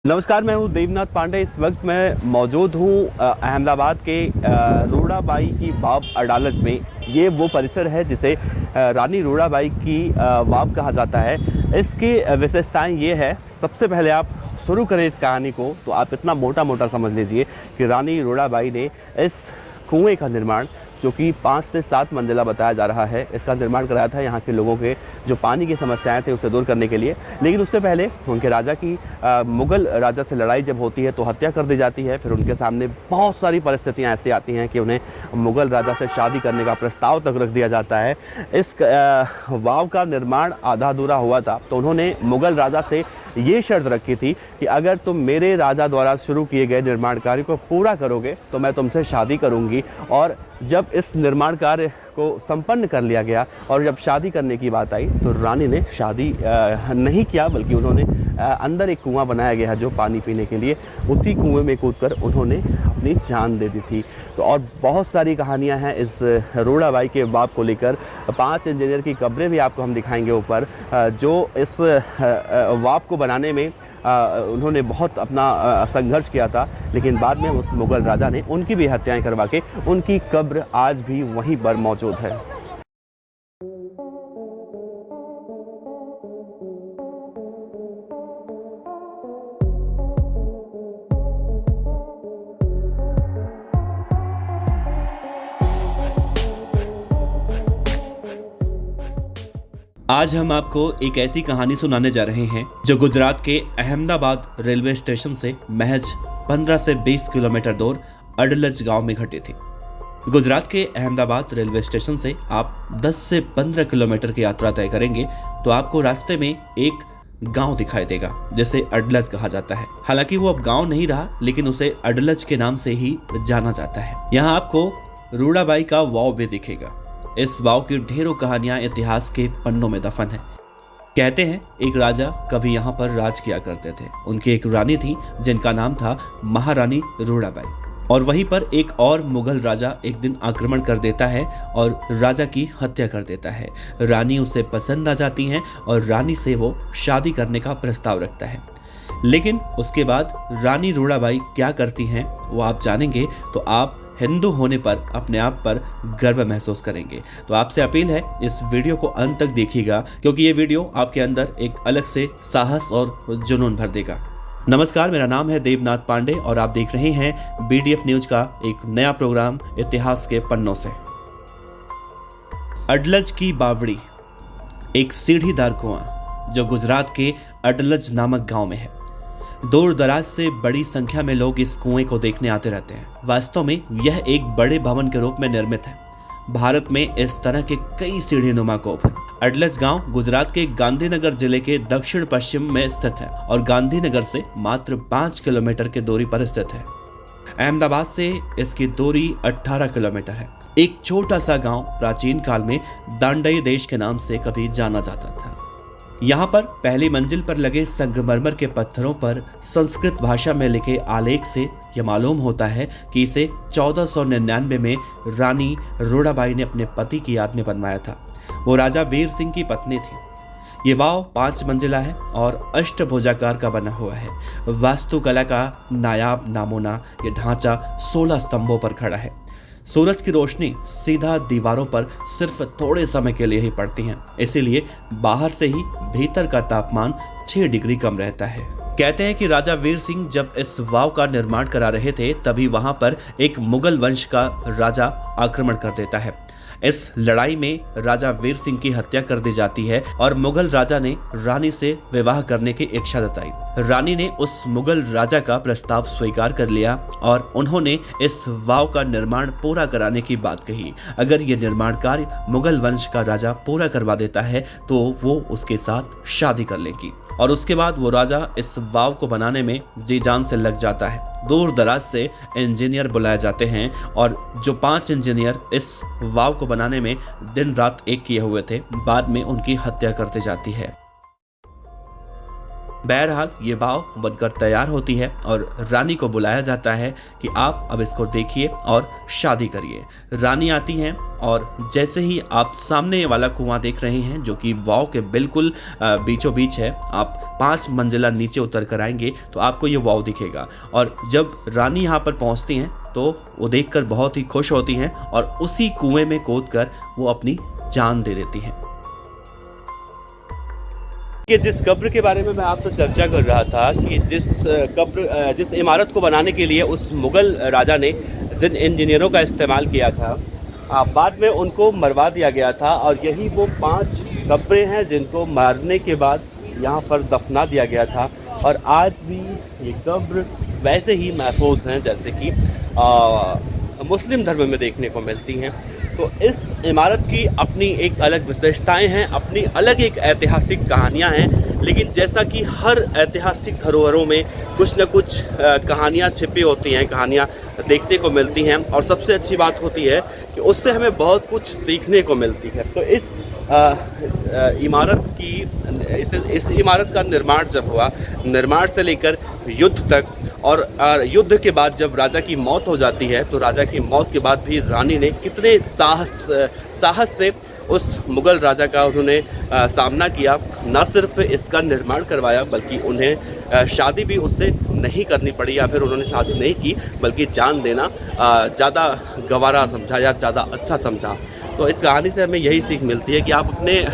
नमस्कार, मैं हूं देवनाथ पांडे। इस वक्त मैं मौजूद हूं अहमदाबाद के रूड़ाबाई की वाव अडालज में। ये वो परिसर है जिसे रानी रूड़ाबाई की वाव कहा जाता है। इसकी विशेषताएं ये है, सबसे पहले आप शुरू करें इस कहानी को तो आप इतना मोटा मोटा समझ लीजिए कि रानी रूड़ाबाई ने इस कुएं का निर्माण, जो कि 5 से 7 मंजिला बताया जा रहा है, इसका निर्माण कराया था यहाँ के लोगों के जो पानी की समस्याएं थे उसे दूर करने के लिए। लेकिन उससे पहले उनके राजा की मुग़ल राजा से लड़ाई जब होती है तो हत्या कर दी जाती है। फिर उनके सामने बहुत सारी परिस्थितियां ऐसी आती हैं कि उन्हें मुग़ल राजा से शादी करने का प्रस्ताव तक रख दिया जाता है। इस वाव का निर्माण आधा अधूरा हुआ था तो उन्होंने मुग़ल राजा से ये शर्त रखी थी कि अगर तुम मेरे राजा द्वारा शुरू किए गए निर्माण कार्य को पूरा करोगे तो मैं तुमसे शादी करूंगी। और जब इस निर्माण कार्य को संपन्न कर लिया गया और जब शादी करने की बात आई तो रानी ने शादी नहीं किया, बल्कि उन्होंने अंदर एक कुआं बनाया गया है जो पानी पीने के लिए, उसी कुएं में कूदकर उन्होंने अपनी जान दे दी थी। तो और बहुत सारी कहानियां हैं इस रूड़ाबाई के वाव को लेकर। 5 इंजीनियर की कब्रें भी आपको हम दिखाएंगे ऊपर, जो इस वाव को बनाने में उन्होंने बहुत अपना संघर्ष किया था। लेकिन बाद में उस मुग़ल राजा ने उनकी भी हत्याएं करवा के उनकी कब्र आज भी वहीं पर मौजूद है। आज हम आपको एक ऐसी कहानी सुनाने जा रहे हैं जो गुजरात के अहमदाबाद रेलवे स्टेशन से महज 15 से 20 किलोमीटर दूर अडलज गांव में घटी थी। गुजरात के अहमदाबाद रेलवे स्टेशन से आप 10 से 15 किलोमीटर की यात्रा तय करेंगे तो आपको रास्ते में एक गांव दिखाई देगा जिसे अडलज कहा जाता है। हालांकि वो अब गांव नहीं रहा, लेकिन उसे अडलज के नाम से ही जाना जाता है। यहाँ आपको रूड़ाबाई का वाव भी दिखेगा। इस वाव की ढेरों कहानियां इतिहास के पन्नों में दफन है। कहते हैं एक राजा कभी यहाँ पर राज किया करते थे। उनकी एक रानी थी जिनका नाम था महारानी रूड़ाबाई। और वहीं पर एक और मुगल राजा एक दिन आक्रमण कर देता है और राजा की हत्या कर देता है। रानी उसे पसंद आ जाती हैं और रानी से वो शादी करने का प्रस्ताव रखता है। लेकिन उसके बाद रानी रूड़ाबाई क्या करती हैं वो आप जानेंगे तो आप हिंदू होने पर अपने आप पर गर्व महसूस करेंगे। तो आपसे अपील है, इस वीडियो को अंत तक देखिएगा, क्योंकि ये वीडियो आपके अंदर एक अलग से साहस और जुनून भर देगा। नमस्कार, मेरा नाम है देवनाथ पांडे और आप देख रहे हैं BDF न्यूज का एक नया प्रोग्राम इतिहास के पन्नों से। अडलज की बावड़ी, एक सीढ़ीदार कुआं जो गुजरात के अडलज नामक गांव में है। दूर दराज से बड़ी संख्या में लोग इस कुएं को देखने आते रहते हैं। वास्तव में यह एक बड़े भवन के रूप में निर्मित है। भारत में इस तरह के कई सीढ़ीनुमा कोप हैं। अडलज गांव गुजरात के गांधीनगर जिले के दक्षिण पश्चिम में स्थित है और गांधीनगर से मात्र 5 किलोमीटर की दूरी पर स्थित है। अहमदाबाद से इसकी दूरी 18 किलोमीटर है। एक छोटा सा गांव प्राचीन काल में दांडई देश के नाम से कभी जाना जाता था। यहाँ पर पहली मंजिल पर लगे संगमरमर के पत्थरों पर संस्कृत भाषा में लिखे आलेख से यह मालूम होता है कि इसे 1499 में रानी रूड़ाबाई ने अपने पति की याद में बनवाया था। वो राजा वीर सिंह की पत्नी थी। ये वाव 5 मंजिला है और अष्टभुजाकार का बना हुआ है। वास्तुकला का नायाब नमूना ये ढांचा 16 स्तंभों पर खड़ा है। सूरज की रोशनी सीधा दीवारों पर सिर्फ थोड़े समय के लिए ही पड़ती है, इसीलिए बाहर से ही भीतर का तापमान 6 डिग्री कम रहता है। कहते हैं कि राजा वीर सिंह जब इस वाव का निर्माण करा रहे थे तभी वहां पर एक मुगल वंश का राजा आक्रमण कर देता है। इस लड़ाई में राजा वीर सिंह की हत्या कर दी जाती है और मुगल राजा ने रानी से विवाह करने की इच्छा जताई। रानी ने उस मुगल राजा का प्रस्ताव स्वीकार कर लिया और उन्होंने इस वाव का निर्माण पूरा कराने की बात कही। अगर ये निर्माण कार्य मुगल वंश का राजा पूरा करवा देता है तो वो उसके साथ शादी कर लेगी। और उसके बाद वो राजा इस वाव को बनाने में जी जान से लग जाता है। दूर दराज से इंजीनियर बुलाए जाते हैं और जो 5 इंजीनियर इस वाव को बनाने में दिन रात एक किए हुए थे, बाद में उनकी हत्या कर दी जाती है। बहरहाल ये वाव बनकर तैयार होती है और रानी को बुलाया जाता है कि आप अब इसको देखिए और शादी करिए। रानी आती हैं और जैसे ही आप सामने वाला कुआं देख रहे हैं जो कि वाव के बिल्कुल बीचों बीच है, आप 5 मंजिला नीचे उतर कर आएंगे तो आपको ये वाव दिखेगा। और जब रानी यहाँ पर पहुँचती हैं तो वो देखकर बहुत ही खुश होती हैं और उसी कुएं में कूद कर वो अपनी जान दे देती हैं। कि जिस कब्र के बारे में मैं आपसे चर्चा कर रहा था कि जिस इमारत को बनाने के लिए उस मुग़ल राजा ने जिन इंजीनियरों का इस्तेमाल किया था, बाद में उनको मरवा दिया गया था और यही वो 5 कब्रें हैं जिनको मारने के बाद यहाँ पर दफना दिया गया था। और आज भी ये कब्र वैसे ही महफूज हैं जैसे कि मुस्लिम धर्म में देखने को मिलती हैं। तो इस इमारत की अपनी एक अलग विशेषताएं हैं, अपनी अलग एक ऐतिहासिक कहानियां हैं। लेकिन जैसा कि हर ऐतिहासिक धरोहरों में कुछ न कुछ कहानियां छिपी होती हैं, कहानियां देखने को मिलती हैं और सबसे अच्छी बात होती है कि उससे हमें बहुत कुछ सीखने को मिलती है। तो इस इमारत का निर्माण जब हुआ, निर्माण से लेकर युद्ध तक, और युद्ध के बाद जब राजा की मौत हो जाती है तो राजा की मौत के बाद भी रानी ने कितने साहस से उस मुग़ल राजा का उन्होंने सामना किया। न सिर्फ इसका निर्माण करवाया बल्कि उन्हें शादी भी उससे नहीं करनी पड़ी या फिर उन्होंने शादी नहीं की, बल्कि जान देना ज़्यादा गवारा समझा या ज़्यादा अच्छा समझा। तो इस कहानी से हमें यही सीख मिलती है कि आप अपने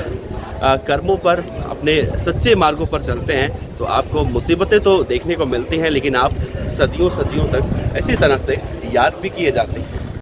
कर्मों पर, अपने सच्चे मार्गों पर चलते हैं तो आपको मुसीबतें तो देखने को मिलती हैं, लेकिन आप सदियों तक इसी तरह से याद भी किए जाते हैं।